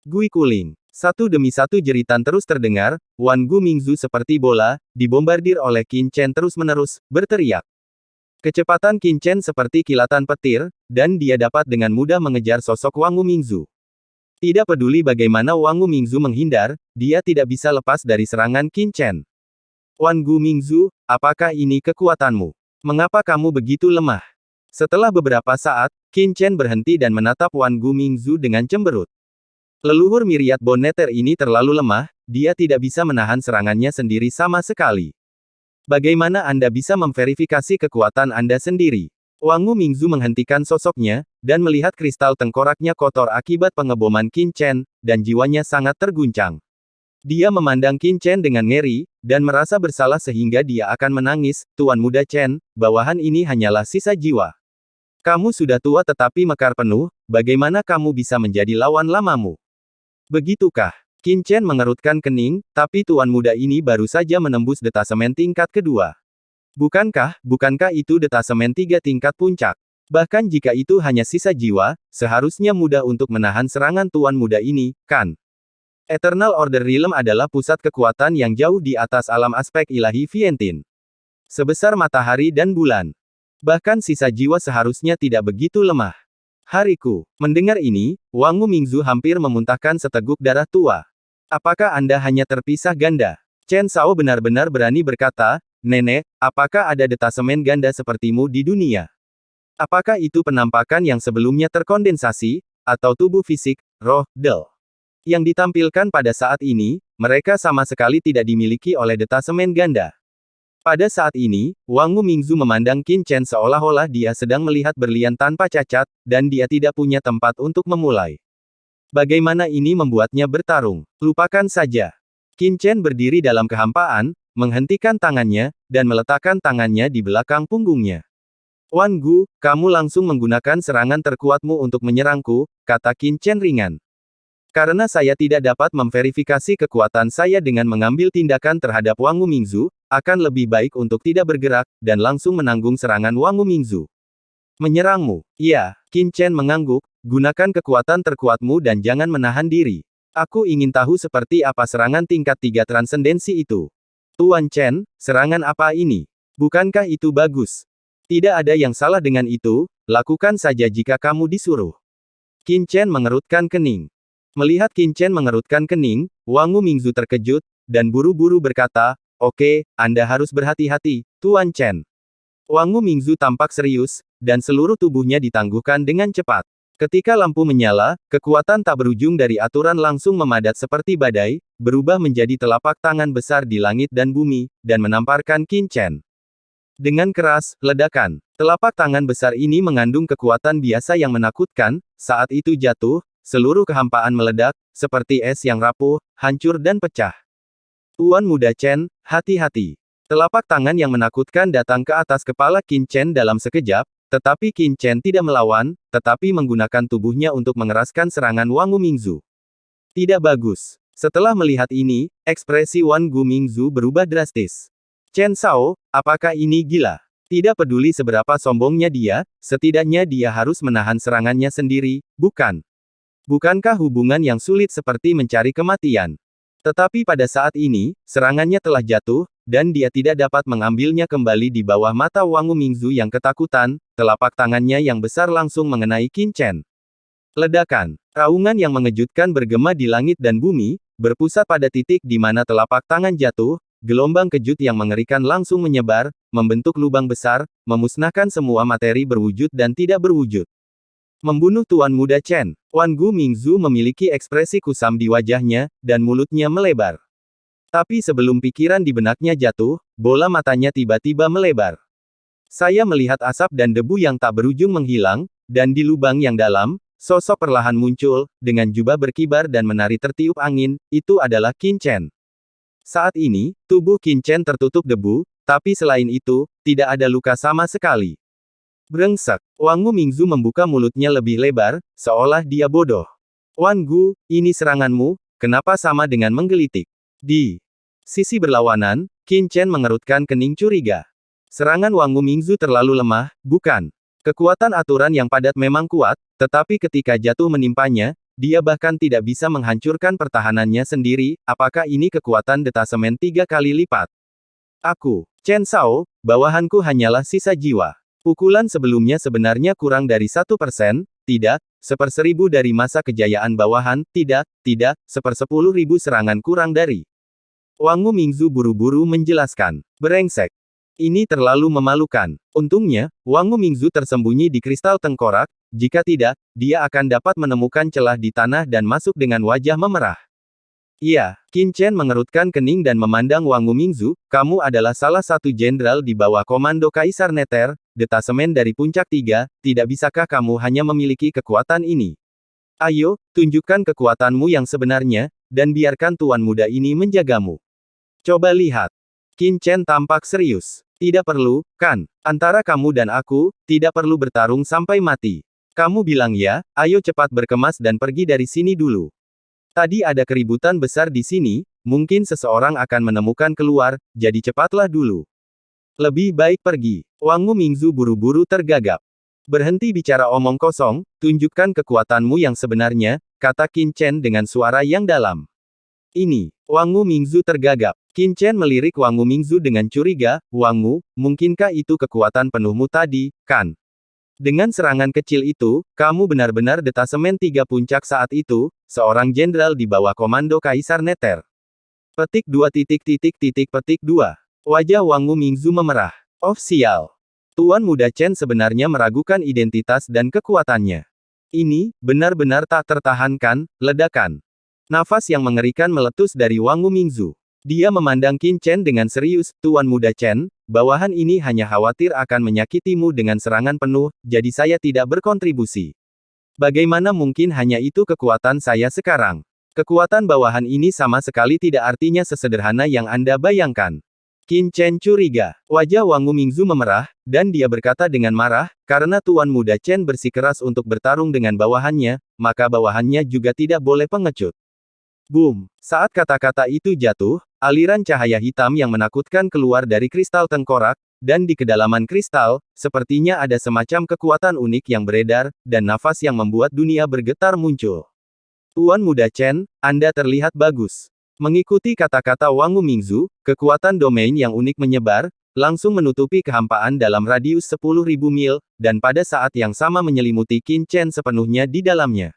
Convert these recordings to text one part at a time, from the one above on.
Gui Kuling. Satu demi satu jeritan terus terdengar, Wan Gu Mingzu seperti bola, dibombardir oleh Qin Chen terus-menerus, berteriak. Kecepatan Qin Chen seperti kilatan petir, dan dia dapat dengan mudah mengejar sosok Wang Wu Mingzu. Tidak peduli bagaimana Wang Wu Mingzu menghindar, dia tidak bisa lepas dari serangan Qin Chen. Wan Gu Mingzu, apakah ini kekuatanmu? Mengapa kamu begitu lemah? Setelah beberapa saat, Qin Chen berhenti dan menatap Wan Gu Mingzu dengan cemberut. Leluhur Myriad Bone Nether ini terlalu lemah, dia tidak bisa menahan serangannya sendiri sama sekali. Bagaimana Anda bisa memverifikasi kekuatan Anda sendiri? Wang Wu Mingzu menghentikan sosoknya, dan melihat kristal tengkoraknya kotor akibat pengeboman Qin Chen, dan jiwanya sangat terguncang. Dia memandang Qin Chen dengan ngeri, dan merasa bersalah sehingga dia akan menangis. Tuan Muda Chen, bawahan ini hanyalah sisa jiwa. Kamu sudah tua tetapi mekar penuh, bagaimana kamu bisa menjadi lawan lamamu? Begitukah? Qin Chen mengerutkan kening, tapi tuan muda ini baru saja menembus detasemen tingkat kedua. Bukankah itu detasemen 3 tingkat puncak? Bahkan jika itu hanya sisa jiwa, seharusnya mudah untuk menahan serangan tuan muda ini, kan? Eternal Order Realm adalah pusat kekuatan yang jauh di atas alam aspek ilahi Vientin. Sebesar matahari dan bulan. Bahkan sisa jiwa seharusnya tidak begitu lemah. Hariku. Mendengar ini, Wang Wu Mingzu hampir memuntahkan seteguk darah tua. Apakah Anda hanya terpisah ganda? Chen Shao benar-benar berani berkata, Nenek, apakah ada detasemen ganda sepertimu di dunia? Apakah itu penampakan yang sebelumnya terkondensasi, atau tubuh fisik, roh, del? Yang ditampilkan pada saat ini, mereka sama sekali tidak dimiliki oleh detasemen ganda. Pada saat ini, Wang Wu Mingzu memandang Qin Chen seolah-olah dia sedang melihat berlian tanpa cacat, dan dia tidak punya tempat untuk memulai. Bagaimana ini membuatnya bertarung? Lupakan saja. Qin Chen berdiri dalam kehampaan, menghentikan tangannya, dan meletakkan tangannya di belakang punggungnya. Wan Gu, kamu langsung menggunakan serangan terkuatmu untuk menyerangku, kata Qin Chen ringan. Karena saya tidak dapat memverifikasi kekuatan saya dengan mengambil tindakan terhadap Wang Wu Mingzu, akan lebih baik untuk tidak bergerak, dan langsung menanggung serangan Wang Wu Mingzu. Menyerangmu? Iya, Qin Chen mengangguk, gunakan kekuatan terkuatmu dan jangan menahan diri. Aku ingin tahu seperti apa serangan tingkat 3 transendensi itu. Tuan Chen, serangan apa ini? Bukankah itu bagus? Tidak ada yang salah dengan itu, lakukan saja jika kamu disuruh. Qin Chen mengerutkan kening. Melihat Qin Chen mengerutkan kening, Wang Wu Mingzu terkejut, dan buru-buru berkata, Oke, Anda harus berhati-hati, Tuan Chen. Wang Wu Mingzu tampak serius, dan seluruh tubuhnya ditangguhkan dengan cepat. Ketika lampu menyala, kekuatan tak berujung dari aturan langsung memadat seperti badai, berubah menjadi telapak tangan besar di langit dan bumi, dan menamparkan Qin Chen. Dengan keras, ledakan. Telapak tangan besar ini mengandung kekuatan biasa yang menakutkan, saat itu jatuh, seluruh kehampaan meledak, seperti es yang rapuh, hancur dan pecah. Tuan Muda Chen, hati-hati. Telapak tangan yang menakutkan datang ke atas kepala Qin Chen dalam sekejap, tetapi Qin Chen tidak melawan, tetapi menggunakan tubuhnya untuk mengeraskan serangan Wang Wu Mingzu. Tidak bagus. Setelah melihat ini, ekspresi Wang Wu Mingzu berubah drastis. Chen Shao, apakah ini gila? Tidak peduli seberapa sombongnya dia, setidaknya dia harus menahan serangannya sendiri, bukan? Bukankah hubungan yang sulit seperti mencari kematian? Tetapi pada saat ini, serangannya telah jatuh, dan dia tidak dapat mengambilnya kembali di bawah mata Wang Wu Mingzu yang ketakutan, telapak tangannya yang besar langsung mengenai Qin Chen. Ledakan. Raungan yang mengejutkan bergema di langit dan bumi, berpusat pada titik di mana telapak tangan jatuh, gelombang kejut yang mengerikan langsung menyebar, membentuk lubang besar, memusnahkan semua materi berwujud dan tidak berwujud. Membunuh Tuan Muda Chen. Wan Gu Mingzu memiliki ekspresi kusam di wajahnya, dan mulutnya melebar. Tapi sebelum pikiran di benaknya jatuh, bola matanya tiba-tiba melebar. Saya melihat asap dan debu yang tak berujung menghilang, dan di lubang yang dalam, sosok perlahan muncul, dengan jubah berkibar dan menari tertiup angin, itu adalah Qin Chen. Saat ini, tubuh Qin Chen tertutup debu, tapi selain itu, tidak ada luka sama sekali. Brengsek. Wang Wu Mingzu membuka mulutnya lebih lebar, seolah dia bodoh. Wan Gu, ini seranganmu, kenapa sama dengan menggelitik? Di sisi berlawanan, Qin Chen mengerutkan kening curiga. Serangan Wang Wu Mingzu terlalu lemah, bukan? Kekuatan aturan yang padat memang kuat, tetapi ketika jatuh menimpanya, dia bahkan tidak bisa menghancurkan pertahanannya sendiri, apakah ini kekuatan detasemen 3 kali lipat? Aku, Chen Shao, bawahanku hanyalah sisa jiwa. Pukulan sebelumnya sebenarnya kurang dari 1%, tidak, 1/1000 dari masa kejayaan bawahan, tidak, 1/10.000 serangan kurang dari. Wangu Mingzu buru-buru menjelaskan. Brengsek. Ini terlalu memalukan. Untungnya, Wangu Mingzu tersembunyi di kristal tengkorak, jika tidak, dia akan dapat menemukan celah di tanah dan masuk dengan wajah memerah. Iya, Qin Chen mengerutkan kening dan memandang Wangu Mingzu, kamu adalah salah satu jenderal di bawah komando Kaisar Nether, detasemen dari puncak 3, tidak bisakah kamu hanya memiliki kekuatan ini? Ayo, tunjukkan kekuatanmu yang sebenarnya, dan biarkan tuan muda ini menjagamu. Coba lihat. Qin Chen tampak serius. Tidak perlu, kan? Antara kamu dan aku, tidak perlu bertarung sampai mati. Kamu bilang ya, ayo cepat berkemas dan pergi dari sini dulu. Tadi ada keributan besar di sini, mungkin seseorang akan menemukan keluar, jadi cepatlah dulu. Lebih baik pergi. Wangu Mingzu buru-buru tergagap. Berhenti bicara omong kosong, tunjukkan kekuatanmu yang sebenarnya, kata Qin Chen dengan suara yang dalam. Ini, Wangu Mingzu tergagap. Qin Chen melirik Wangu Mingzu dengan curiga, Wangu, mungkinkah itu kekuatan penuhmu tadi, kan? Dengan serangan kecil itu, kamu benar-benar detasemen 3 puncak saat itu, seorang jenderal di bawah komando Kaisar Nether. Petik 2. Wajah Wangu Mingzu memerah. Oh sial. Tuan muda Chen sebenarnya meragukan identitas dan kekuatannya. Ini, benar-benar tak tertahankan, ledakan. Nafas yang mengerikan meletus dari Wangu Mingzu. Dia memandang Qin Chen dengan serius, Tuan muda Chen, bawahan ini hanya khawatir akan menyakitimu dengan serangan penuh, jadi saya tidak berkontribusi. Bagaimana mungkin hanya itu kekuatan saya sekarang? Kekuatan bawahan ini sama sekali tidak artinya sesederhana yang Anda bayangkan. Qin Chen curiga. Wajah Wangu Mingzu memerah, dan dia berkata dengan marah, karena Tuan muda Chen bersikeras untuk bertarung dengan bawahannya, maka bawahannya juga tidak boleh pengecut. Boom! Saat kata-kata itu jatuh, aliran cahaya hitam yang menakutkan keluar dari kristal tengkorak, dan di kedalaman kristal, sepertinya ada semacam kekuatan unik yang beredar, dan nafas yang membuat dunia bergetar muncul. Tuan muda Chen, Anda terlihat bagus. Mengikuti kata-kata Wangu Mingzu, kekuatan domain yang unik menyebar, langsung menutupi kehampaan dalam radius 10.000 mil, dan pada saat yang sama menyelimuti Qin Chen sepenuhnya di dalamnya.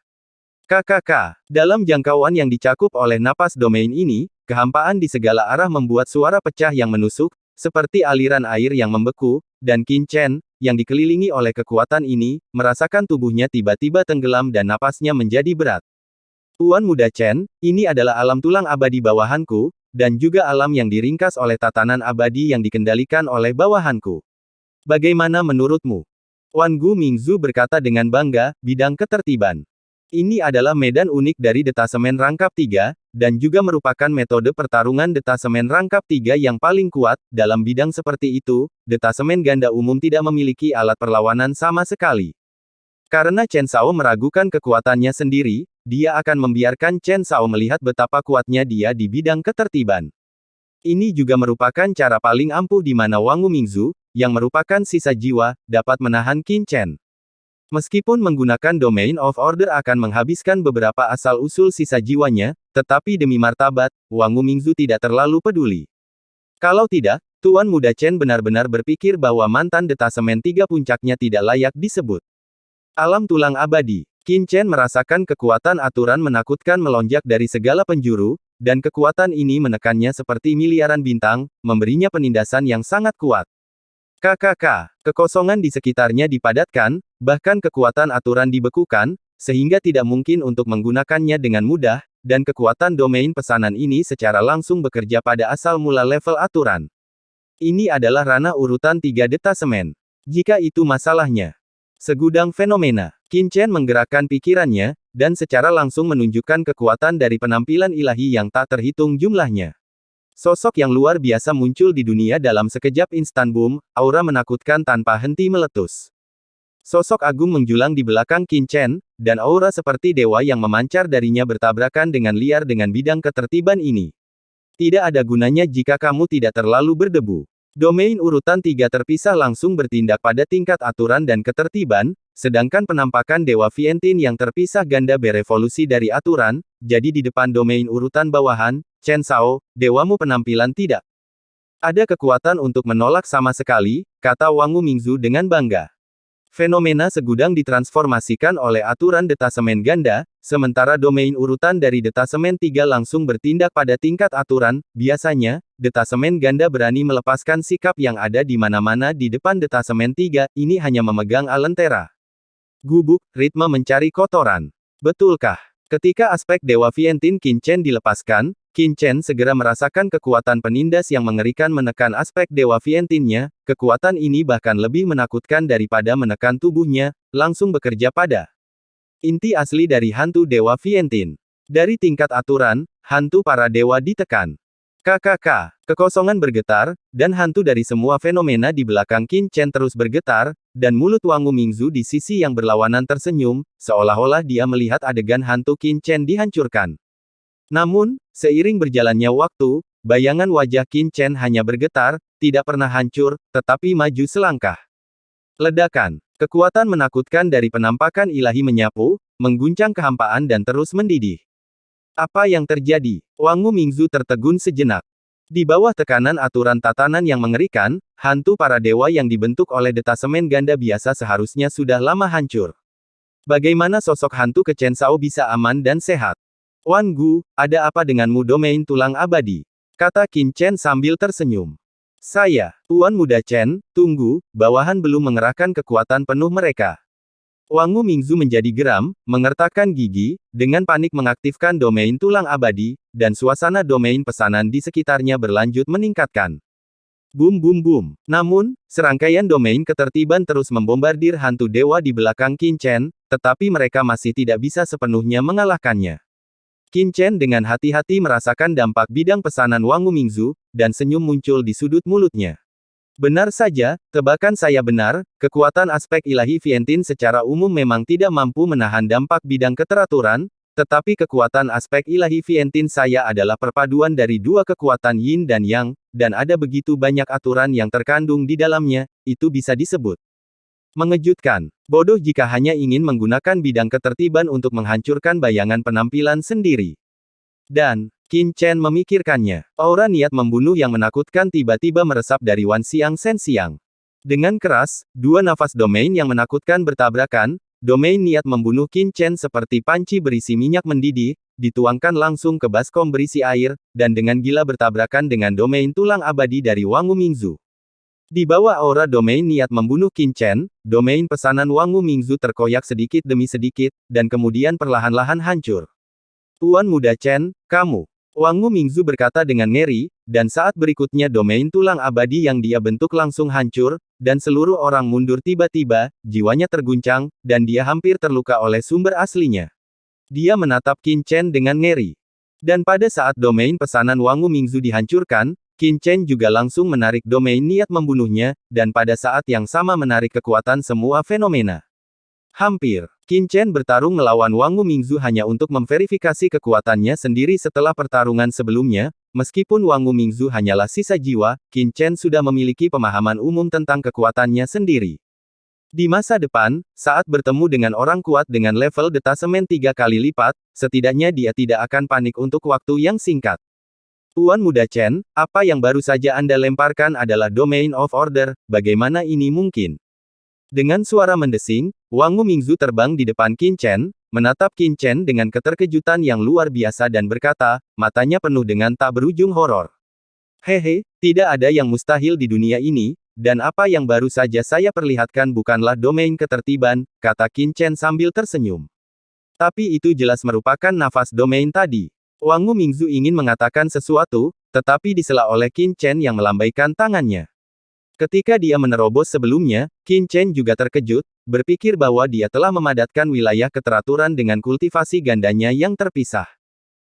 KKK. Dalam jangkauan yang dicakup oleh napas domain ini, kehampaan di segala arah membuat suara pecah yang menusuk, seperti aliran air yang membeku, dan Qin Chen, yang dikelilingi oleh kekuatan ini, merasakan tubuhnya tiba-tiba tenggelam dan napasnya menjadi berat. Tuan muda Chen, ini adalah alam tulang abadi bawahanku, dan juga alam yang diringkas oleh tatanan abadi yang dikendalikan oleh bawahanku. Bagaimana menurutmu? Wangu Mingzu berkata dengan bangga, bidang ketertiban. Ini adalah medan unik dari detasemen rangkap 3, dan juga merupakan metode pertarungan detasemen rangkap 3 yang paling kuat. Dalam bidang seperti itu, detasemen ganda umum tidak memiliki alat perlawanan sama sekali. Karena Chen Shao meragukan kekuatannya sendiri, dia akan membiarkan Chen Shao melihat betapa kuatnya dia di bidang ketertiban. Ini juga merupakan cara paling ampuh di mana Wangu Mingzu, yang merupakan sisa jiwa, dapat menahan Qin Chen. Meskipun menggunakan Domain of Order akan menghabiskan beberapa asal-usul sisa jiwanya, tetapi demi martabat, Wangu Mingzu tidak terlalu peduli. Kalau tidak, Tuan muda Chen benar-benar berpikir bahwa mantan detasemen 3 puncaknya tidak layak disebut. Alam tulang abadi. Qin Chen merasakan kekuatan aturan menakutkan melonjak dari segala penjuru, dan kekuatan ini menekannya seperti miliaran bintang, memberinya penindasan yang sangat kuat. KKK. Kekosongan di sekitarnya dipadatkan, bahkan kekuatan aturan dibekukan, sehingga tidak mungkin untuk menggunakannya dengan mudah, dan kekuatan domain pesanan ini secara langsung bekerja pada asal mula level aturan. Ini adalah ranah urutan 3 detasemen. Jika itu masalahnya. Segudang fenomena. Qin Chen menggerakkan pikirannya, dan secara langsung menunjukkan kekuatan dari penampilan ilahi yang tak terhitung jumlahnya. Sosok yang luar biasa muncul di dunia dalam sekejap instan boom, aura menakutkan tanpa henti meletus. Sosok agung menjulang di belakang Qin Chen, dan aura seperti dewa yang memancar darinya bertabrakan dengan liar dengan bidang ketertiban ini. Tidak ada gunanya jika kamu tidak terlalu berdebu. Domain urutan 3 terpisah langsung bertindak pada tingkat aturan dan ketertiban, sedangkan penampakan Dewa Vientin yang terpisah ganda berevolusi dari aturan, jadi di depan domain urutan bawahan, Chen Shao, dewamu penampilan tidak ada kekuatan untuk menolak sama sekali, kata Wangu Mingzu dengan bangga. Fenomena segudang ditransformasikan oleh aturan detasemen ganda, sementara domain urutan dari detasemen 3 langsung bertindak pada tingkat aturan. Biasanya, detasemen ganda berani melepaskan sikap yang ada di mana-mana di depan detasemen 3, ini hanya memegang alentera. Gubuk, ritme mencari kotoran. Betulkah? Ketika aspek Dewa Vientin Qin Chen dilepaskan, Qin Chen segera merasakan kekuatan penindas yang mengerikan menekan aspek Dewa Vientinnya. Kekuatan ini bahkan lebih menakutkan daripada menekan tubuhnya, langsung bekerja pada inti asli dari hantu Dewa Vientin. Dari tingkat aturan, hantu para dewa ditekan. KKK, kekosongan bergetar, dan hantu dari semua fenomena di belakang Qin Chen terus bergetar, dan mulut Wangu Mingzu di sisi yang berlawanan tersenyum, seolah-olah dia melihat adegan hantu Qin Chen dihancurkan. Namun, seiring berjalannya waktu, bayangan wajah Qin Chen hanya bergetar, tidak pernah hancur, tetapi maju selangkah. Ledakan, kekuatan menakutkan dari penampakan ilahi menyapu, mengguncang kehampaan dan terus mendidih. Apa yang terjadi? Wangu Mingzu tertegun sejenak. Di bawah tekanan aturan tatanan yang mengerikan, hantu para dewa yang dibentuk oleh detasemen ganda biasa seharusnya sudah lama hancur. Bagaimana sosok hantu ke Chen Shao bisa aman dan sehat? Wan Gu, ada apa denganmu domain tulang abadi? Kata Qin Chen sambil tersenyum. Saya, Tuan Muda Chen, tunggu, bawahan belum mengerahkan kekuatan penuh mereka. Wangu Mingzu menjadi geram, mengertakkan gigi, dengan panik mengaktifkan domain tulang abadi, dan suasana domain pesanan di sekitarnya berlanjut meningkatkan. Bum bum bum. Namun, serangkaian domain ketertiban terus membombardir hantu dewa di belakang Qin Chen, tetapi mereka masih tidak bisa sepenuhnya mengalahkannya. Qin Chen dengan hati-hati merasakan dampak bidang pesanan Wangu Mingzu, dan senyum muncul di sudut mulutnya. Benar saja, tebakan saya benar, kekuatan aspek ilahi Vientin secara umum memang tidak mampu menahan dampak bidang keteraturan, tetapi kekuatan aspek ilahi Vientin saya adalah perpaduan dari dua kekuatan Yin dan Yang, dan ada begitu banyak aturan yang terkandung di dalamnya, itu bisa disebut mengejutkan. Bodoh jika hanya ingin menggunakan bidang ketertiban untuk menghancurkan bayangan penampilan sendiri. Dan, Qin Chen memikirkannya. Aura niat membunuh yang menakutkan tiba-tiba meresap dari Wan Xiang Shen Xiang. Dengan keras, dua nafas domain yang menakutkan bertabrakan, domain niat membunuh Qin Chen seperti panci berisi minyak mendidih, dituangkan langsung ke baskom berisi air, dan dengan gila bertabrakan dengan domain tulang abadi dari Wangu Mingzu. Di bawah aura domain niat membunuh Qin Chen, domain pesanan Wangu Mingzu terkoyak sedikit demi sedikit, dan kemudian perlahan-lahan hancur. Tuan Muda Chen, kamu. Wangu Mingzu berkata dengan ngeri, dan saat berikutnya domain tulang abadi yang dia bentuk langsung hancur, dan seluruh orang mundur tiba-tiba, jiwanya terguncang, dan dia hampir terluka oleh sumber aslinya. Dia menatap Qin Chen dengan ngeri. Dan pada saat domain pesanan Wangu Mingzu dihancurkan, Qin Chen juga langsung menarik domain niat membunuhnya, dan pada saat yang sama menarik kekuatan semua fenomena. Hampir. Qin Chen bertarung melawan Wangu Mingzu hanya untuk memverifikasi kekuatannya sendiri setelah pertarungan sebelumnya, meskipun Wangu Mingzu hanyalah sisa jiwa, Qin Chen sudah memiliki pemahaman umum tentang kekuatannya sendiri. Di masa depan, saat bertemu dengan orang kuat dengan level detasemen 3 kali lipat, setidaknya dia tidak akan panik untuk waktu yang singkat. Tuan Muda Chen, apa yang baru saja Anda lemparkan adalah Domain of Order, bagaimana ini mungkin? Dengan suara mendesing, Wangu Mingzu terbang di depan Qin Chen, menatap Qin Chen dengan keterkejutan yang luar biasa dan berkata, matanya penuh dengan tak berujung horor. Hehe, tidak ada yang mustahil di dunia ini, dan apa yang baru saja saya perlihatkan bukanlah domain ketertiban, kata Qin Chen sambil tersenyum. Tapi itu jelas merupakan nafas domain tadi. Wangu Mingzu ingin mengatakan sesuatu, tetapi disela oleh Qin Chen yang melambaikan tangannya. Ketika dia menerobos sebelumnya, Qin Chen juga terkejut, berpikir bahwa dia telah memadatkan wilayah keteraturan dengan kultivasi gandanya yang terpisah.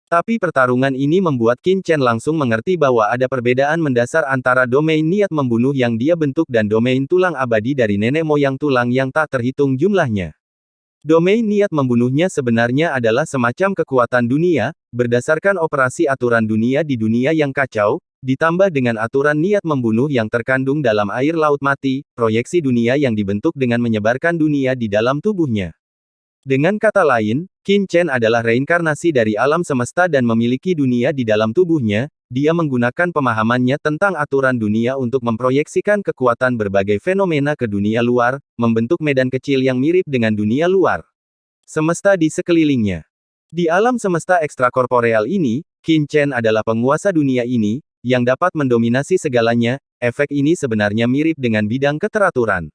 Tapi pertarungan ini membuat Qin Chen langsung mengerti bahwa ada perbedaan mendasar antara domain niat membunuh yang dia bentuk dan domain tulang abadi dari nenek moyang tulang yang tak terhitung jumlahnya. Domain niat membunuhnya sebenarnya adalah semacam kekuatan dunia, berdasarkan operasi aturan dunia di dunia yang kacau, ditambah dengan aturan niat membunuh yang terkandung dalam air laut mati, proyeksi dunia yang dibentuk dengan menyebarkan dunia di dalam tubuhnya. Dengan kata lain, Qin Chen adalah reinkarnasi dari alam semesta dan memiliki dunia di dalam tubuhnya. Dia menggunakan pemahamannya tentang aturan dunia untuk memproyeksikan kekuatan berbagai fenomena ke dunia luar, membentuk medan kecil yang mirip dengan dunia luar semesta di sekelilingnya. Di alam semesta ekstrakorporeal ini, Qin Chen adalah penguasa dunia ini, yang dapat mendominasi segalanya. Efek ini sebenarnya mirip dengan bidang keteraturan.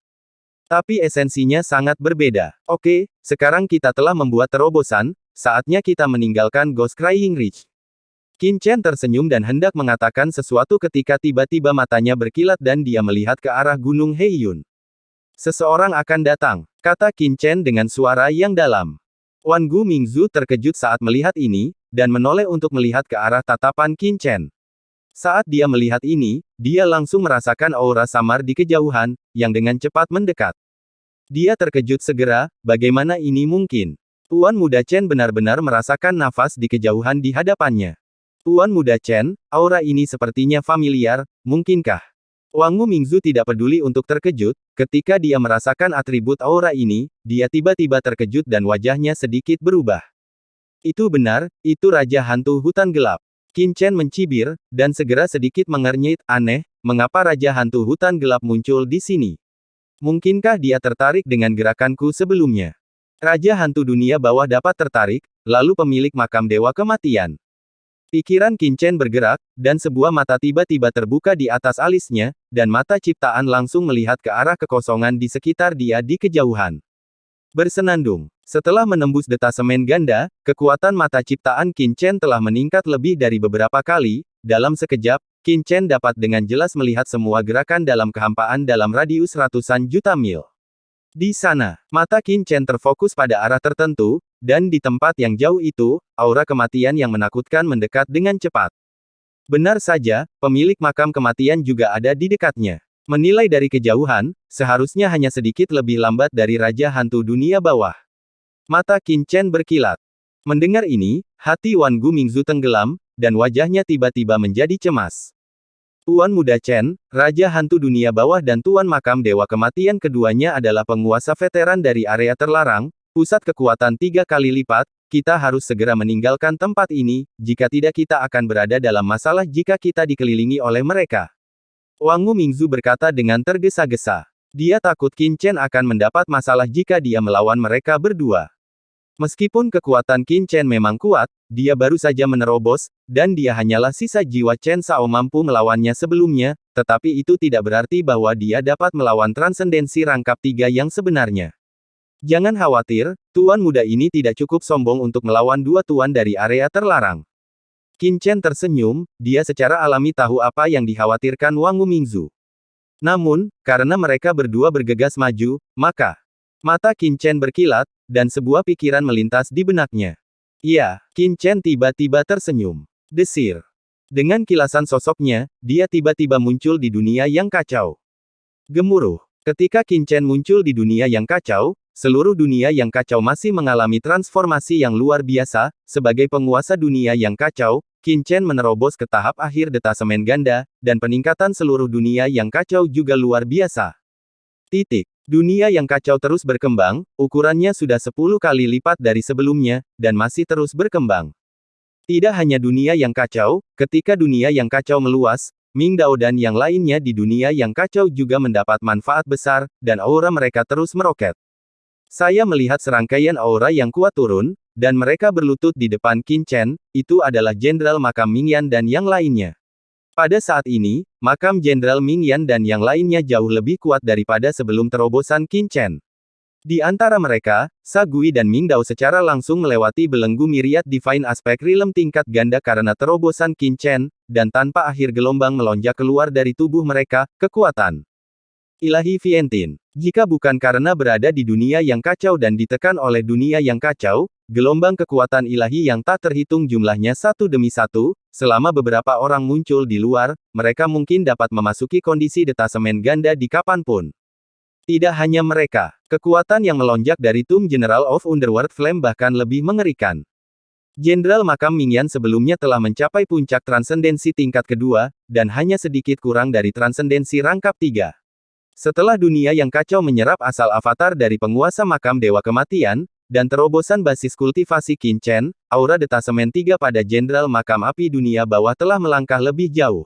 Tapi esensinya sangat berbeda. Oke, sekarang kita telah membuat terobosan, saatnya kita meninggalkan Ghost Crying Ridge. Qin Chen tersenyum dan hendak mengatakan sesuatu ketika tiba-tiba matanya berkilat dan dia melihat ke arah Gunung Heiyun. Seseorang akan datang, kata Qin Chen dengan suara yang dalam. Wan Gu Mingzu terkejut saat melihat ini, dan menoleh untuk melihat ke arah tatapan Qin Chen. Saat dia melihat ini, dia langsung merasakan aura samar di kejauhan, yang dengan cepat mendekat. Dia terkejut segera, bagaimana ini mungkin? Tuan Muda Chen benar-benar merasakan nafas di kejauhan di hadapannya. Tuan Muda Chen, aura ini sepertinya familiar, mungkinkah? Wang Gu Mingzu tidak peduli untuk terkejut, ketika dia merasakan atribut aura ini, dia tiba-tiba terkejut dan wajahnya sedikit berubah. Itu benar, itu Raja Hantu Hutan Gelap. Qin Chen mencibir, dan segera sedikit mengernyit, aneh, mengapa Raja Hantu Hutan Gelap muncul di sini? Mungkinkah dia tertarik dengan gerakanku sebelumnya? Raja Hantu Dunia Bawah dapat tertarik, lalu pemilik makam Dewa Kematian. Pikiran Qin Chen bergerak, dan sebuah mata tiba-tiba terbuka di atas alisnya, dan mata ciptaan langsung melihat ke arah kekosongan di sekitar dia di kejauhan. Bersenandung. Setelah menembus detasemen ganda, kekuatan mata ciptaan Qin Chen telah meningkat lebih dari beberapa kali. Dalam sekejap, Qin Chen dapat dengan jelas melihat semua gerakan dalam kehampaan dalam radius ratusan juta mil. Di sana, mata Qin Chen terfokus pada arah tertentu, dan di tempat yang jauh itu, aura kematian yang menakutkan mendekat dengan cepat. Benar saja, pemilik makam kematian juga ada di dekatnya. Menilai dari kejauhan, seharusnya hanya sedikit lebih lambat dari Raja Hantu Dunia Bawah. Mata Qin Chen berkilat. Mendengar ini, hati Wan Gu Mingzu tenggelam, dan wajahnya tiba-tiba menjadi cemas. Tuan Muda Chen, Raja Hantu Dunia Bawah dan Tuan Makam Dewa Kematian keduanya adalah penguasa veteran dari area terlarang, pusat kekuatan 3 kali lipat. Kita harus segera meninggalkan tempat ini, jika tidak kita akan berada dalam masalah jika kita dikelilingi oleh mereka. Wang Gu Mingzu berkata dengan tergesa-gesa. Dia takut Qin Chen akan mendapat masalah jika dia melawan mereka berdua. Meskipun kekuatan Qin Chen memang kuat, dia baru saja menerobos, dan dia hanyalah sisa jiwa Chen Sao mampu melawannya sebelumnya, tetapi itu tidak berarti bahwa dia dapat melawan transendensi rangkap 3 yang sebenarnya. Jangan khawatir, tuan muda ini tidak cukup sombong untuk melawan 2 tuan dari area terlarang. Qin Chen tersenyum, dia secara alami tahu apa yang dikhawatirkan Wang Gu Mingzu. Namun, karena mereka berdua bergegas maju, maka mata Qin Chen berkilat, dan sebuah pikiran melintas di benaknya. Ya, Qin Chen tiba-tiba tersenyum. Desir. Dengan kilasan sosoknya, dia tiba-tiba muncul di dunia yang kacau. Gemuruh. Ketika Qin Chen muncul di dunia yang kacau, seluruh dunia yang kacau masih mengalami transformasi yang luar biasa. Sebagai penguasa dunia yang kacau, Qin Chen menerobos ke tahap akhir detasemen ganda, dan peningkatan seluruh dunia yang kacau juga luar biasa. Dunia yang kacau terus berkembang, ukurannya sudah 10 kali lipat dari sebelumnya, dan masih terus berkembang. Tidak hanya dunia yang kacau, ketika dunia yang kacau meluas, Ming Dao dan yang lainnya di dunia yang kacau juga mendapat manfaat besar, dan aura mereka terus meroket. Saya melihat serangkaian aura yang kuat turun, dan mereka berlutut di depan Qin Chen, itu adalah Jenderal Makam Mingyan dan yang lainnya. Pada saat ini, makam Jenderal Mingyan dan yang lainnya jauh lebih kuat daripada sebelum terobosan Qin Chen. Di antara mereka, Sa Gui dan Ming Dao secara langsung melewati belenggu Myriad Divine Aspect Realm tingkat ganda karena terobosan Qin Chen, dan tanpa akhir gelombang melonjak keluar dari tubuh mereka, kekuatan Ilahi Vientin. Jika bukan karena berada di dunia yang kacau dan ditekan oleh dunia yang kacau, gelombang kekuatan ilahi yang tak terhitung jumlahnya satu demi satu, selama beberapa orang muncul di luar, mereka mungkin dapat memasuki kondisi detasemen ganda di kapanpun. Tidak hanya mereka, kekuatan yang melonjak dari Tomb General of Underworld Flame bahkan lebih mengerikan. Jenderal Makam Mingyan sebelumnya telah mencapai puncak transendensi tingkat kedua, dan hanya sedikit kurang dari transendensi rangkap 3. Setelah dunia yang kacau menyerap asal avatar dari penguasa makam Dewa Kematian, dan terobosan basis kultivasi Qin Chen, aura detasemen 3 pada Jenderal Makam Api Dunia Bawah telah melangkah lebih jauh.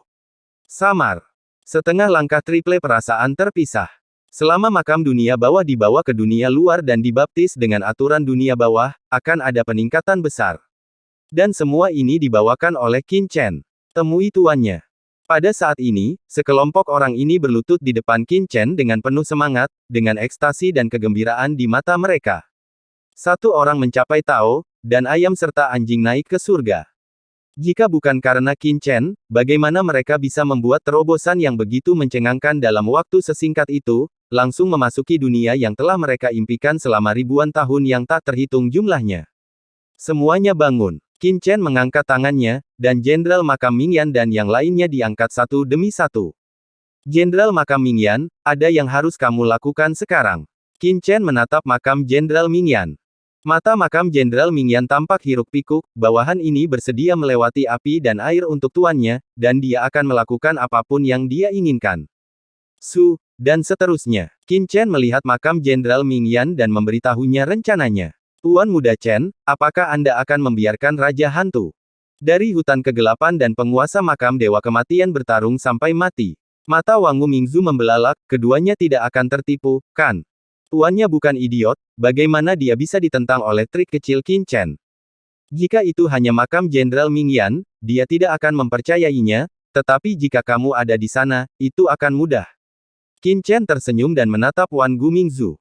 Samar. Setengah langkah triple perasaan terpisah. Selama makam dunia bawah dibawa ke dunia luar dan dibaptis dengan aturan dunia bawah, akan ada peningkatan besar. Dan semua ini dibawakan oleh Qin Chen. Temui tuannya. Pada saat ini, sekelompok orang ini berlutut di depan Qin Chen dengan penuh semangat, dengan ekstasi dan kegembiraan di mata mereka. Satu orang mencapai Tao, dan ayam serta anjing naik ke surga. Jika bukan karena Qin Chen, bagaimana mereka bisa membuat terobosan yang begitu mencengangkan dalam waktu sesingkat itu, langsung memasuki dunia yang telah mereka impikan selama ribuan tahun yang tak terhitung jumlahnya. Semuanya bangun. Qin Chen mengangkat tangannya, dan Jenderal Makam Mingyan dan yang lainnya diangkat satu demi satu. Jenderal Makam Mingyan, ada yang harus kamu lakukan sekarang. Qin Chen menatap makam Jenderal Mingyan. Mata makam Jenderal Mingyan tampak hiruk-pikuk, bawahan ini bersedia melewati api dan air untuk tuannya, dan dia akan melakukan apapun yang dia inginkan. Dan seterusnya. Qin Chen melihat makam Jenderal Mingyan dan memberitahunya rencananya. Tuan Muda Chen, apakah Anda akan membiarkan Raja Hantu dari hutan kegelapan dan penguasa makam Dewa Kematian bertarung sampai mati? Mata Wangu Mingzu membelalak, keduanya tidak akan tertipu, kan? Tuannya bukan idiot, bagaimana dia bisa ditentang oleh trik kecil Qin Chen? Jika itu hanya makam Jenderal Mingyan, dia tidak akan mempercayainya, tetapi jika kamu ada di sana, itu akan mudah. Qin Chen tersenyum dan menatap Wangu Mingzu.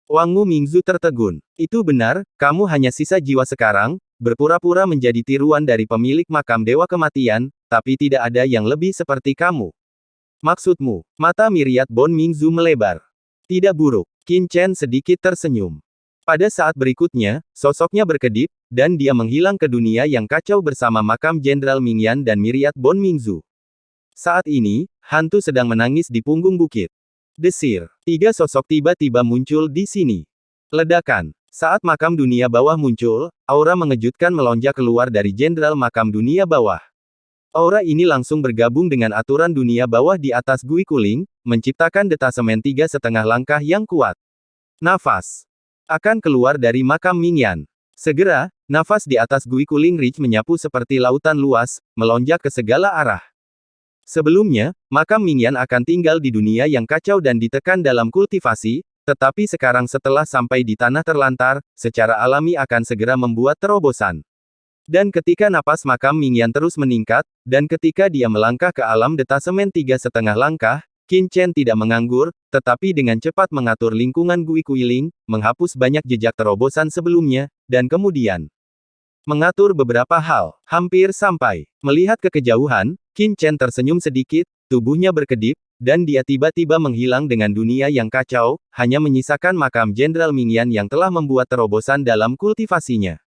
Wangu Mingzu tertegun. Itu benar, kamu hanya sisa jiwa sekarang, berpura-pura menjadi tiruan dari pemilik makam Dewa Kematian, tapi tidak ada yang lebih seperti kamu. Maksudmu? Mata Myriad Bone Mingzu melebar. Tidak buruk. Qin Chen sedikit tersenyum. Pada saat berikutnya, sosoknya berkedip, dan dia menghilang ke dunia yang kacau bersama makam Jenderal Mingyan dan Myriad Bone Mingzu. Saat ini, hantu sedang menangis di punggung bukit. Desir. 3 sosok tiba-tiba muncul di sini. Ledakan. Saat makam dunia bawah muncul, aura mengejutkan melonjak keluar dari Jenderal Makam Dunia Bawah. Aura ini langsung bergabung dengan aturan dunia bawah di atas Gui Kuling, menciptakan detasemen 3,5 langkah yang kuat. Nafas akan keluar dari makam Mingyan. Segera, nafas di atas Gui Kuling Ridge menyapu seperti lautan luas, melonjak ke segala arah. Sebelumnya, makam Mingyan akan tinggal di dunia yang kacau dan ditekan dalam kultivasi, tetapi sekarang setelah sampai di tanah terlantar, secara alami akan segera membuat terobosan. Dan ketika napas makam Mingyan terus meningkat, dan ketika dia melangkah ke alam detasemen 3,5 langkah, Qin Chen tidak menganggur, tetapi dengan cepat mengatur lingkungan Gui Kuiling, menghapus banyak jejak terobosan sebelumnya, dan kemudian mengatur beberapa hal. Hampir sampai melihat ke kejauhan, Qin Chen tersenyum sedikit, tubuhnya berkedip, dan dia tiba-tiba menghilang dengan dunia yang kacau, hanya menyisakan makam Jenderal Mingyan yang telah membuat terobosan dalam kultivasinya.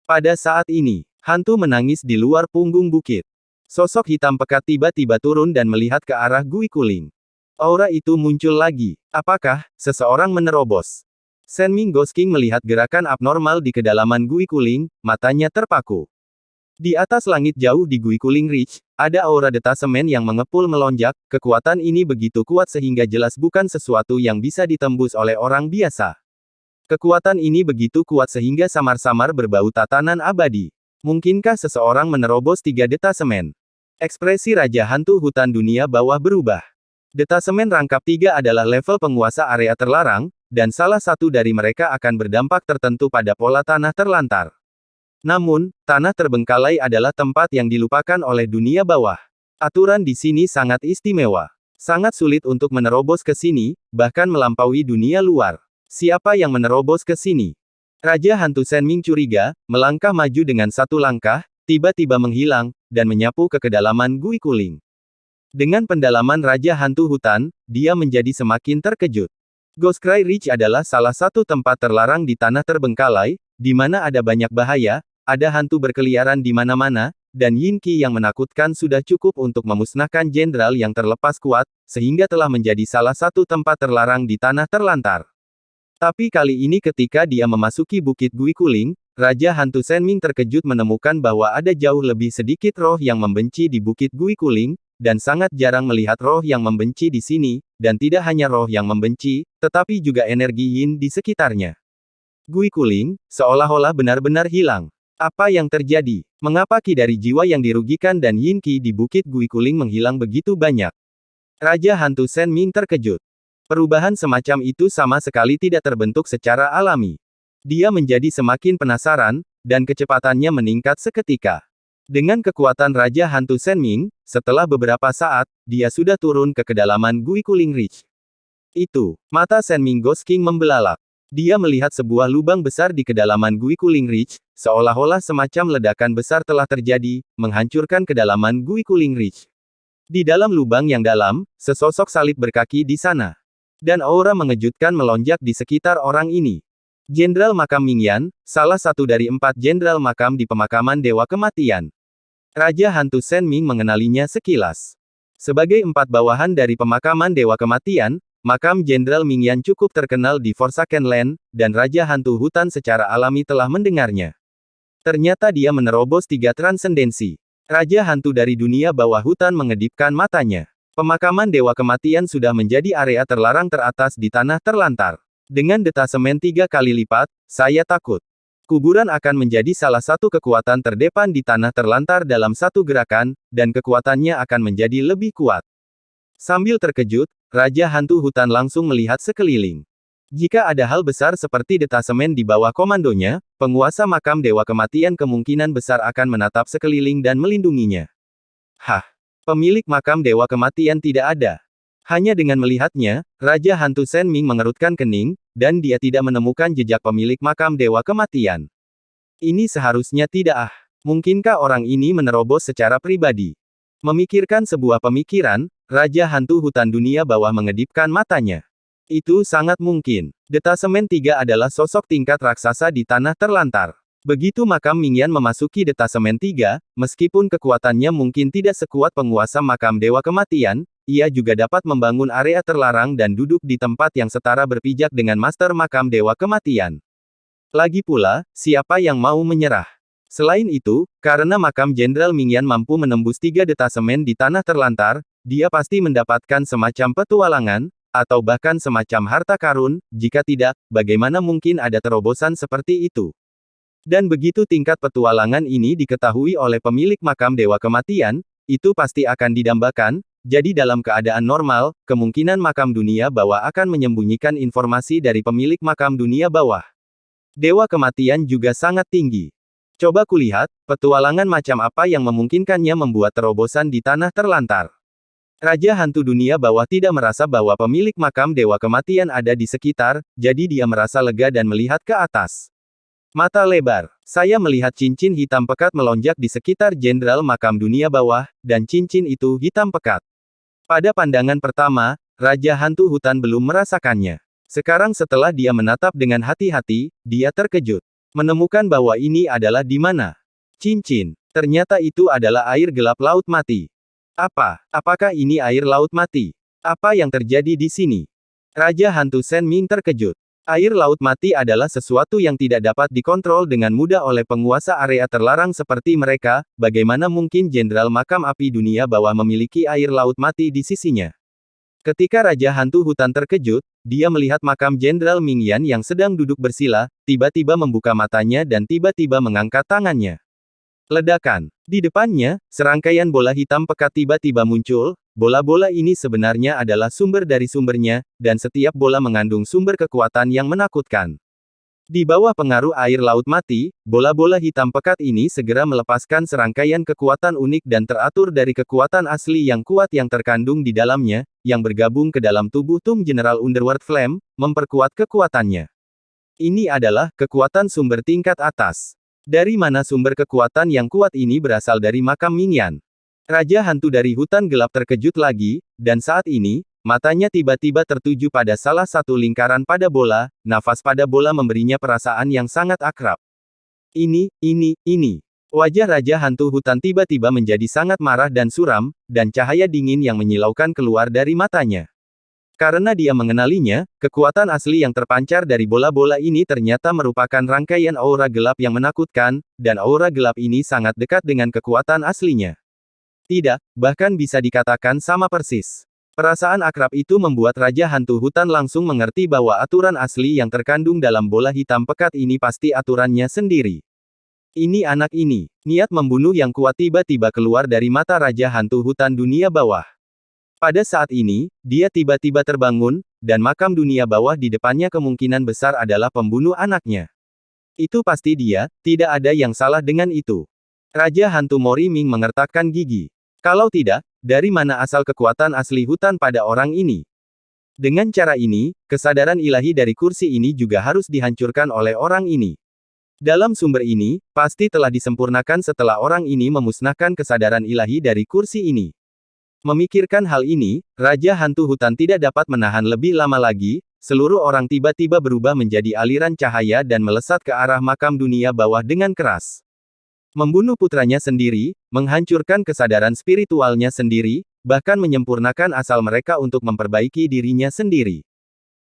Pada saat ini, hantu menangis di luar punggung bukit. Sosok hitam pekat tiba-tiba turun dan melihat ke arah Gui Kuling. Aura itu muncul lagi. Apakah seseorang menerobos? Senming Gosking melihat gerakan abnormal di kedalaman Gui Kuling, matanya terpaku. Di atas langit jauh di Gui Kuling Ridge, ada aura detasemen yang mengepul melonjak, kekuatan ini begitu kuat sehingga jelas bukan sesuatu yang bisa ditembus oleh orang biasa. Kekuatan ini begitu kuat sehingga samar-samar berbau tatanan abadi. Mungkinkah seseorang menerobos 3 detasemen? Ekspresi Raja Hantu Hutan Dunia Bawah berubah. Detasemen rangkap 3 adalah level penguasa area terlarang, dan salah satu dari mereka akan berdampak tertentu pada pola tanah terlantar. Namun, tanah terbengkalai adalah tempat yang dilupakan oleh dunia bawah. Aturan di sini sangat istimewa. Sangat sulit untuk menerobos ke sini, bahkan melampaui dunia luar. Siapa yang menerobos ke sini? Raja Hantu Senming curiga, melangkah maju dengan 1 langkah, tiba-tiba menghilang, dan menyapu ke kedalaman Gui Kuling. Dengan pendalaman Raja Hantu Hutan, dia menjadi semakin terkejut. Ghostcry Ridge adalah salah satu tempat terlarang di tanah terbengkalai, di mana ada banyak bahaya, ada hantu berkeliaran di mana-mana, dan Yin Qi yang menakutkan sudah cukup untuk memusnahkan jenderal yang terlepas kuat, sehingga telah menjadi salah satu tempat terlarang di tanah terlantar. Tapi kali ini ketika dia memasuki Bukit Gui Kuling, Raja Hantu Senming terkejut menemukan bahwa ada jauh lebih sedikit roh yang membenci di Bukit Gui Kuling, dan sangat jarang melihat roh yang membenci di sini, dan tidak hanya roh yang membenci, tetapi juga energi yin di sekitarnya. Gui Kuling, seolah-olah benar-benar hilang. Apa yang terjadi? Mengapa ki dari jiwa yang dirugikan dan yin ki di Bukit Gui Kuling menghilang begitu banyak? Raja Hantu Senming terkejut. Perubahan semacam itu sama sekali tidak terbentuk secara alami. Dia menjadi semakin penasaran, dan kecepatannya meningkat seketika. Dengan kekuatan Raja Hantu Senming, setelah beberapa saat, dia sudah turun ke kedalaman Gui Kuling Ridge. Itu, mata Senming Ghost King membelalak. Dia melihat sebuah lubang besar di kedalaman Gui Kuling Ridge, seolah-olah semacam ledakan besar telah terjadi, menghancurkan kedalaman Gui Kuling Ridge. Di dalam lubang yang dalam, sesosok salib berkaki di sana. Dan aura mengejutkan melonjak di sekitar orang ini. Jenderal Makam Mingyan, salah satu dari 4 jenderal makam di pemakaman Dewa Kematian. Raja Hantu Senming mengenalinya sekilas. Sebagai 4 bawahan dari pemakaman Dewa Kematian, makam Jenderal Mingyan cukup terkenal di Forsaken Land, dan Raja Hantu Hutan secara alami telah mendengarnya. Ternyata dia menerobos 3 transendensi. Raja Hantu dari dunia bawah hutan mengedipkan matanya. Pemakaman Dewa Kematian sudah menjadi area terlarang teratas di tanah terlantar. Dengan detasemen 3 kali lipat, saya takut. Kuburan akan menjadi salah satu kekuatan terdepan di tanah terlantar dalam satu gerakan, dan kekuatannya akan menjadi lebih kuat. Sambil terkejut, Raja Hantu Hutan langsung melihat sekeliling. Jika ada hal besar seperti detasemen di bawah komandonya, penguasa makam Dewa Kematian kemungkinan besar akan menatap sekeliling dan melindunginya. Hah! Pemilik makam Dewa Kematian tidak ada. Hanya dengan melihatnya, Raja Hantu Senming mengerutkan kening, dan dia tidak menemukan jejak pemilik makam Dewa Kematian. Ini seharusnya tidak. Mungkinkah orang ini menerobos secara pribadi? Memikirkan sebuah pemikiran, Raja Hantu Hutan dunia bawah mengedipkan matanya. Itu sangat mungkin. Detasemen 3 adalah sosok tingkat raksasa di tanah terlantar. Begitu makam Mingyan memasuki detasemen 3, meskipun kekuatannya mungkin tidak sekuat penguasa makam Dewa Kematian, ia juga dapat membangun area terlarang dan duduk di tempat yang setara berpijak dengan master makam Dewa Kematian. Lagi pula, siapa yang mau menyerah? Selain itu, karena makam Jenderal Mingyan mampu menembus 3 detasemen di tanah terlantar, dia pasti mendapatkan semacam petualangan, atau bahkan semacam harta karun, jika tidak, bagaimana mungkin ada terobosan seperti itu? Dan begitu tingkat petualangan ini diketahui oleh pemilik makam Dewa Kematian, itu pasti akan didambakan, jadi dalam keadaan normal, kemungkinan makam dunia bawah akan menyembunyikan informasi dari pemilik makam dunia bawah. Dewa Kematian juga sangat tinggi. Coba kulihat, petualangan macam apa yang memungkinkannya membuat terobosan di tanah terlantar. Raja Hantu dunia bawah tidak merasa bahwa pemilik makam Dewa Kematian ada di sekitar, jadi dia merasa lega dan melihat ke atas. Mata lebar. Saya melihat cincin hitam pekat melonjak di sekitar jenderal makam dunia bawah, dan cincin itu hitam pekat. Pada pandangan pertama, Raja Hantu Hutan belum merasakannya. Sekarang setelah dia menatap dengan hati-hati, dia terkejut. Menemukan bahwa ini adalah di mana? Cincin. Ternyata itu adalah air gelap laut mati. Apakah ini air laut mati? Apa yang terjadi di sini? Raja Hantu Senming terkejut. Air laut mati adalah sesuatu yang tidak dapat dikontrol dengan mudah oleh penguasa area terlarang seperti mereka, bagaimana mungkin Jenderal Makam Api Dunia Bawah memiliki air laut mati di sisinya. Ketika Raja Hantu Hutan terkejut, dia melihat makam Jenderal Mingyan yang sedang duduk bersila, tiba-tiba membuka matanya dan tiba-tiba mengangkat tangannya. Ledakan. Di depannya, serangkaian bola hitam pekat tiba-tiba muncul. Bola-bola ini sebenarnya adalah sumber dari sumbernya, dan setiap bola mengandung sumber kekuatan yang menakutkan. Di bawah pengaruh air laut mati, bola-bola hitam pekat ini segera melepaskan serangkaian kekuatan unik dan teratur dari kekuatan asli yang kuat yang terkandung di dalamnya, yang bergabung ke dalam tubuh Tum General Underworld Flame, memperkuat kekuatannya. Ini adalah kekuatan sumber tingkat atas. Dari mana sumber kekuatan yang kuat ini berasal dari makam Mingyan? Raja Hantu dari Hutan Gelap terkejut lagi, dan saat ini, matanya tiba-tiba tertuju pada salah satu lingkaran pada bola, nafas pada bola memberinya perasaan yang sangat akrab. Ini. Wajah Raja Hantu Hutan tiba-tiba menjadi sangat marah dan suram, dan cahaya dingin yang menyilaukan keluar dari matanya. Karena dia mengenalinya, kekuatan asli yang terpancar dari bola-bola ini ternyata merupakan rangkaian aura gelap yang menakutkan, dan aura gelap ini sangat dekat dengan kekuatan aslinya. Tidak, bahkan bisa dikatakan sama persis. Perasaan akrab itu membuat Raja Hantu Hutan langsung mengerti bahwa aturan asli yang terkandung dalam bola hitam pekat ini pasti aturannya sendiri. Ini anak ini. Niat membunuh yang kuat tiba-tiba keluar dari mata Raja Hantu Hutan dunia bawah. Pada saat ini, dia tiba-tiba terbangun, dan makam dunia bawah di depannya kemungkinan besar adalah pembunuh anaknya. Itu pasti dia, tidak ada yang salah dengan itu. Raja Hantu Mori Ming mengertakkan gigi. Kalau tidak, dari mana asal kekuatan asli hutan pada orang ini? Dengan cara ini, kesadaran ilahi dari kursi ini juga harus dihancurkan oleh orang ini. Dalam sumber ini, pasti telah disempurnakan setelah orang ini memusnahkan kesadaran ilahi dari kursi ini. Memikirkan hal ini, Raja Hantu Hutan tidak dapat menahan lebih lama lagi, seluruh orang tiba-tiba berubah menjadi aliran cahaya dan melesat ke arah makam dunia bawah dengan keras. Membunuh putranya sendiri, menghancurkan kesadaran spiritualnya sendiri, bahkan menyempurnakan asal mereka untuk memperbaiki dirinya sendiri.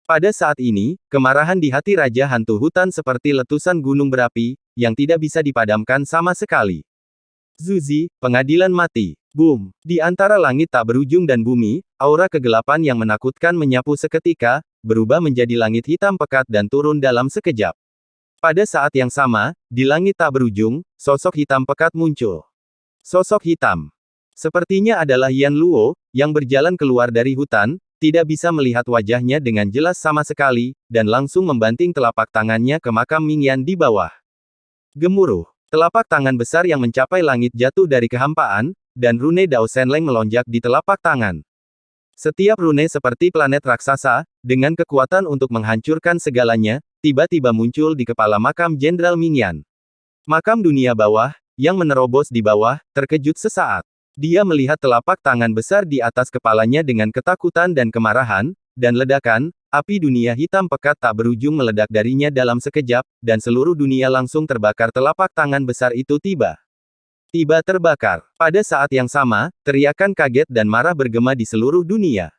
Pada saat ini, kemarahan di hati Raja Hantu Hutan seperti letusan gunung berapi, yang tidak bisa dipadamkan sama sekali. Zuzi, pengadilan mati. Boom! Di antara langit tak berujung dan bumi, aura kegelapan yang menakutkan menyapu seketika, berubah menjadi langit hitam pekat dan turun dalam sekejap. Pada saat yang sama, di langit tak berujung, sosok hitam pekat muncul. Sosok hitam. Sepertinya adalah Yan Luo, yang berjalan keluar dari hutan, tidak bisa melihat wajahnya dengan jelas sama sekali, dan langsung membanting telapak tangannya ke makam Ming Yan di bawah. Gemuruh. Telapak tangan besar yang mencapai langit jatuh dari kehampaan, dan rune Dao Shenleng melonjak di telapak tangan. Setiap rune seperti planet raksasa, dengan kekuatan untuk menghancurkan segalanya, tiba-tiba muncul di kepala makam Jenderal Ming Yan. Makam dunia bawah, yang menerobos di bawah, terkejut sesaat. Dia melihat telapak tangan besar di atas kepalanya dengan ketakutan dan kemarahan, dan ledakan, api dunia hitam pekat tak berujung meledak darinya dalam sekejap, dan seluruh dunia langsung terbakar. Telapak tangan besar itu tiba terbakar. Pada saat yang sama, teriakan kaget dan marah bergema di seluruh dunia.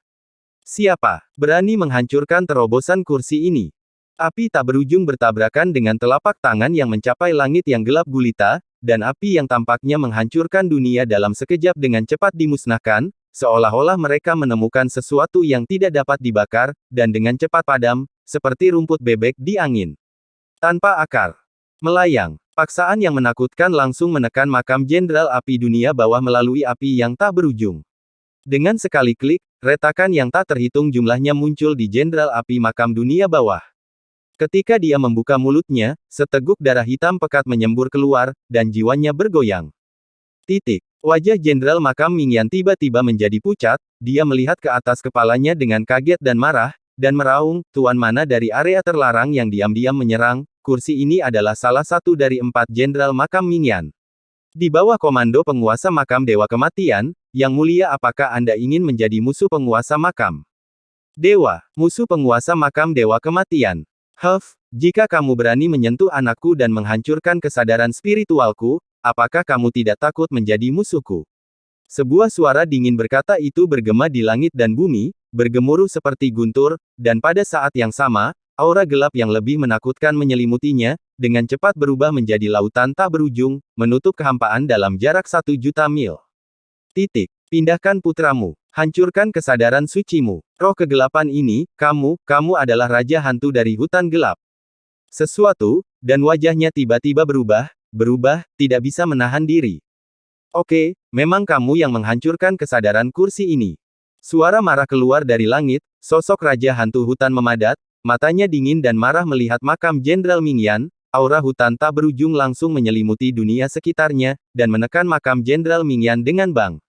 Siapa berani menghancurkan terobosan kursi ini? Api tak berujung bertabrakan dengan telapak tangan yang mencapai langit yang gelap gulita, dan api yang tampaknya menghancurkan dunia dalam sekejap dengan cepat dimusnahkan, seolah-olah mereka menemukan sesuatu yang tidak dapat dibakar, dan dengan cepat padam, seperti rumput bebek di angin. Tanpa akar. Melayang. Paksaan yang menakutkan langsung menekan makam Jenderal Api Dunia Bawah melalui api yang tak berujung. Dengan sekali klik, retakan yang tak terhitung jumlahnya muncul di Jenderal Api Makam Dunia Bawah. Ketika dia membuka mulutnya, seteguk darah hitam pekat menyembur keluar, dan jiwanya bergoyang. Wajah Jenderal Makam Ming Yan tiba-tiba menjadi pucat, dia melihat ke atas kepalanya dengan kaget dan marah, dan meraung, Tuan mana dari area terlarang yang diam-diam menyerang, kursi ini adalah salah satu dari 4 Jenderal Makam Ming Yan. Di bawah komando penguasa makam Dewa Kematian, Yang Mulia apakah Anda ingin menjadi musuh penguasa makam Dewa, musuh penguasa makam Dewa Kematian? Jika kamu berani menyentuh anakku dan menghancurkan kesadaran spiritualku, apakah kamu tidak takut menjadi musuhku? Sebuah suara dingin berkata itu bergema di langit dan bumi, bergemuruh seperti guntur, dan pada saat yang sama, aura gelap yang lebih menakutkan menyelimutinya, dengan cepat berubah menjadi lautan tak berujung, menutup kehampaan dalam jarak 1.000.000 mil. Pindahkan putramu. Hancurkan kesadaran sucimu. Roh kegelapan ini, kamu adalah Raja Hantu dari hutan gelap. Sesuatu, dan wajahnya tiba-tiba berubah, tidak bisa menahan diri. Oke, memang kamu yang menghancurkan kesadaran kursi ini. Suara marah keluar dari langit, sosok Raja Hantu Hutan memadat, matanya dingin dan marah melihat makam Jenderal Ming Yan, aura hutan tak berujung langsung menyelimuti dunia sekitarnya, dan menekan makam Jenderal Ming Yan dengan bang.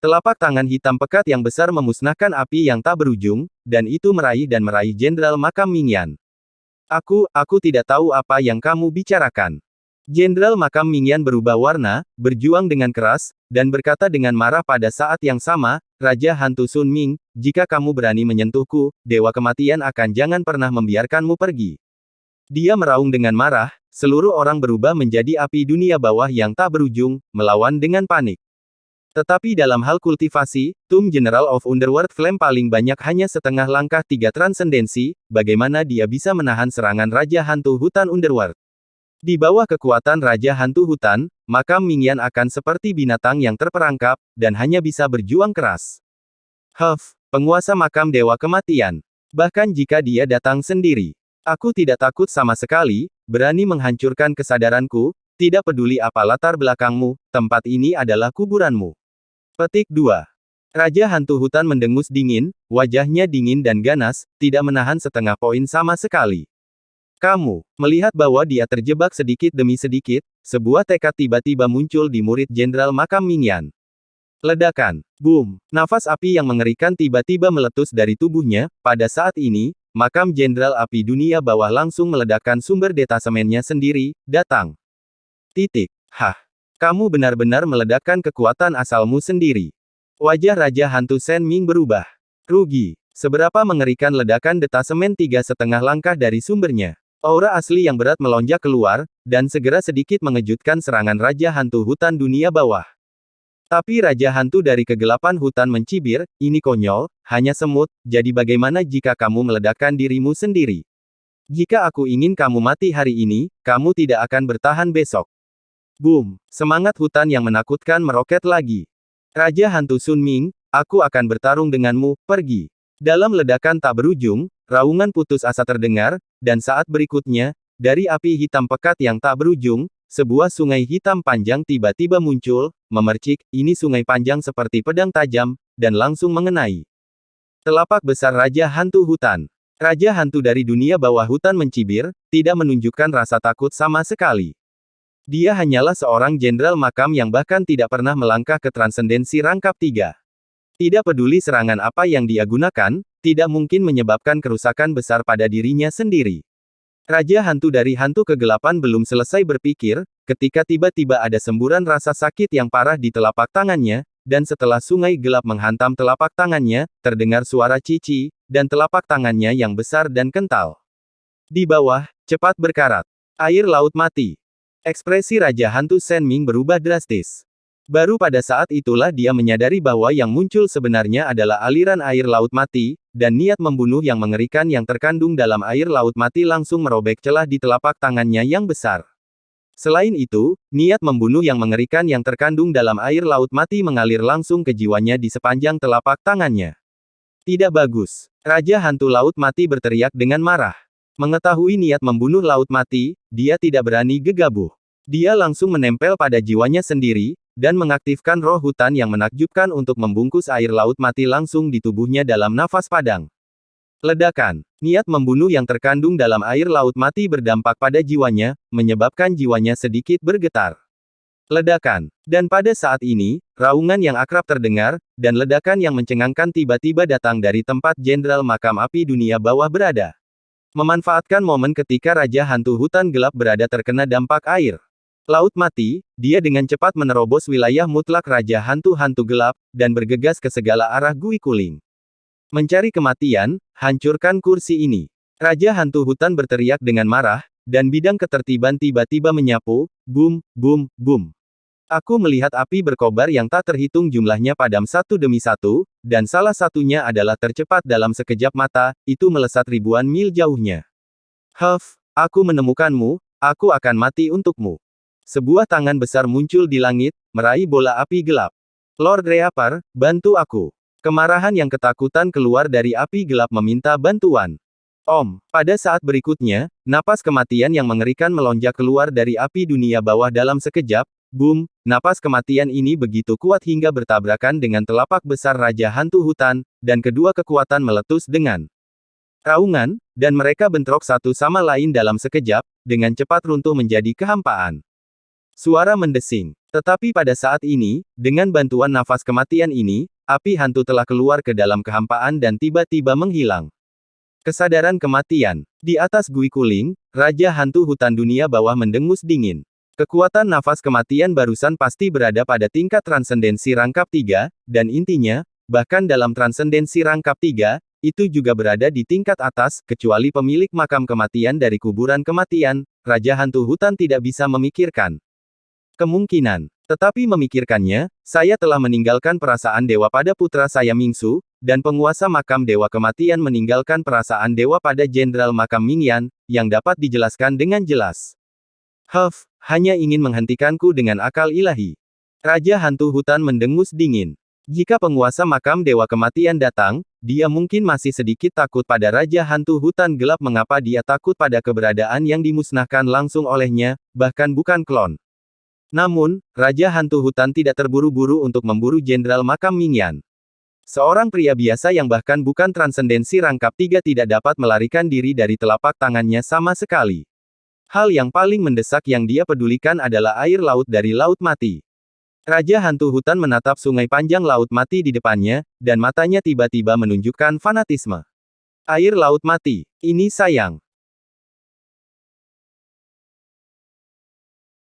Telapak tangan hitam pekat yang besar memusnahkan api yang tak berujung, dan itu meraih Jenderal Makam Ming Yan. Aku tidak tahu apa yang kamu bicarakan. Jenderal Makam Ming Yan berubah warna, berjuang dengan keras, dan berkata dengan marah pada saat yang sama, Raja Hantu Sun Ming, jika kamu berani menyentuhku, Dewa Kematian akan jangan pernah membiarkanmu pergi. Dia meraung dengan marah, seluruh orang berubah menjadi api dunia bawah yang tak berujung, melawan dengan panik. Tetapi dalam hal kultivasi, Tomb General of Underworld Flame paling banyak hanya setengah langkah 3 transendensi, bagaimana dia bisa menahan serangan Raja Hantu Hutan Underworld. Di bawah kekuatan Raja Hantu Hutan, makam Mingyan akan seperti binatang yang terperangkap, dan hanya bisa berjuang keras. Penguasa makam Dewa Kematian. Bahkan jika dia datang sendiri, aku tidak takut sama sekali, berani menghancurkan kesadaranku, tidak peduli apa latar belakangmu, tempat ini adalah kuburanmu. Petik 2. Raja Hantu Hutan mendengus dingin, wajahnya dingin dan ganas, tidak menahan setengah poin sama sekali. Kamu melihat bahwa dia terjebak sedikit demi sedikit, sebuah tekad tiba-tiba muncul di murid Jenderal Makam Mingyan. Ledakan. Boom. Nafas api yang mengerikan tiba-tiba meletus dari tubuhnya. Pada saat ini, Makam Jenderal Api Dunia Bawah langsung meledakkan sumber detasemennya sendiri, datang. Kamu benar-benar meledakkan kekuatan asalmu sendiri. Wajah Raja Hantu Sen Ming berubah. Rugi. Seberapa mengerikan ledakan detasemen 3,5 langkah dari sumbernya. Aura asli yang berat melonjak keluar, dan segera sedikit mengejutkan serangan Raja Hantu Hutan Dunia Bawah. Tapi Raja Hantu dari kegelapan hutan mencibir, ini konyol, hanya semut, jadi bagaimana jika kamu meledakkan dirimu sendiri? Jika aku ingin kamu mati hari ini, kamu tidak akan bertahan besok. Boom! Semangat hutan yang menakutkan meroket lagi. Raja Hantu Sun Ming, aku akan bertarung denganmu, pergi. Dalam ledakan tak berujung, raungan putus asa terdengar, dan saat berikutnya, dari api hitam pekat yang tak berujung, sebuah sungai hitam panjang tiba-tiba muncul, memercik, ini sungai panjang seperti pedang tajam, dan langsung mengenai telapak besar Raja Hantu Hutan. Raja Hantu dari dunia bawah hutan mencibir, tidak menunjukkan rasa takut sama sekali. Dia hanyalah seorang jenderal makam yang bahkan tidak pernah melangkah ke transendensi rangkap 3. Tidak peduli serangan apa yang dia gunakan, tidak mungkin menyebabkan kerusakan besar pada dirinya sendiri. Raja Hantu dari Hantu Kegelapan belum selesai berpikir, ketika tiba-tiba ada semburan rasa sakit yang parah di telapak tangannya, dan setelah sungai gelap menghantam telapak tangannya, terdengar suara cici, dan telapak tangannya yang besar dan kental. Di bawah, cepat berkarat. Air laut mati. Ekspresi Raja Hantu Sen Ming berubah drastis. Baru pada saat itulah dia menyadari bahwa yang muncul sebenarnya adalah aliran air laut mati, dan niat membunuh yang mengerikan yang terkandung dalam air laut mati langsung merobek celah di telapak tangannya yang besar. Selain itu, niat membunuh yang mengerikan yang terkandung dalam air laut mati mengalir langsung ke jiwanya di sepanjang telapak tangannya. Tidak bagus. Raja Hantu Laut Mati berteriak dengan marah. Mengetahui niat membunuh laut mati, dia tidak berani gegabah. Dia langsung menempel pada jiwanya sendiri, dan mengaktifkan roh hutan yang menakjubkan untuk membungkus air laut mati langsung di tubuhnya dalam nafas padang. Ledakan. Niat membunuh yang terkandung dalam air laut mati berdampak pada jiwanya, menyebabkan jiwanya sedikit bergetar. Ledakan. Dan pada saat ini, raungan yang akrab terdengar, dan ledakan yang mencengangkan tiba-tiba datang dari tempat Jenderal Makam Api Dunia Bawah berada. Memanfaatkan momen ketika Raja Hantu Hutan Gelap berada terkena dampak air laut mati, dia dengan cepat menerobos wilayah mutlak Raja Hantu-Hantu Gelap, dan bergegas ke segala arah Gui Kuling. Mencari kematian, hancurkan kursi ini. Raja Hantu Hutan berteriak dengan marah, dan bidang ketertiban tiba-tiba menyapu, boom, boom, boom. Aku melihat api berkobar yang tak terhitung jumlahnya padam satu demi satu, dan salah satunya adalah tercepat dalam sekejap mata, itu melesat ribuan mil jauhnya. Aku menemukanmu, aku akan mati untukmu. Sebuah tangan besar muncul di langit, meraih bola api gelap. Lord Reapar, bantu aku. Kemarahan yang ketakutan keluar dari api gelap meminta bantuan. Pada saat berikutnya, napas kematian yang mengerikan melonjak keluar dari api dunia bawah dalam sekejap. Boom, napas kematian ini begitu kuat hingga bertabrakan dengan telapak besar Raja Hantu Hutan, dan kedua kekuatan meletus dengan raungan, dan mereka bentrok satu sama lain dalam sekejap, dengan cepat runtuh menjadi kehampaan. Suara mendesing. Tetapi pada saat ini, dengan bantuan nafas kematian ini, api hantu telah keluar ke dalam kehampaan dan tiba-tiba menghilang. Kesadaran kematian. Di atas Gui Kuling, Raja Hantu Hutan Dunia Bawah mendengus dingin. Kekuatan nafas kematian barusan pasti berada pada tingkat transendensi rangkap 3, dan intinya, bahkan dalam transendensi rangkap 3, itu juga berada di tingkat atas, kecuali pemilik makam kematian dari kuburan kematian, Raja Hantu Hutan tidak bisa memikirkan kemungkinan. Tetapi memikirkannya, saya telah meninggalkan perasaan dewa pada putra saya Mingsu, dan penguasa makam dewa kematian meninggalkan perasaan dewa pada jenderal makam Mingyan, yang dapat dijelaskan dengan jelas. Hanya ingin menghentikanku dengan akal ilahi. Raja Hantu Hutan mendengus dingin. Jika penguasa makam dewa kematian datang, dia mungkin masih sedikit takut pada Raja Hantu Hutan Gelap. Mengapa dia takut pada keberadaan yang dimusnahkan langsung olehnya, bahkan bukan klon? Namun, Raja Hantu Hutan tidak terburu-buru untuk memburu jenderal makam Mingyan. Seorang pria biasa yang bahkan bukan transendensi rangkap 3 tidak dapat melarikan diri dari telapak tangannya sama sekali. Hal yang paling mendesak yang dia pedulikan adalah air laut dari Laut Mati. Raja Hantu Hutan menatap sungai panjang Laut Mati di depannya, dan matanya tiba-tiba menunjukkan fanatisme. Air Laut Mati. Ini sayang.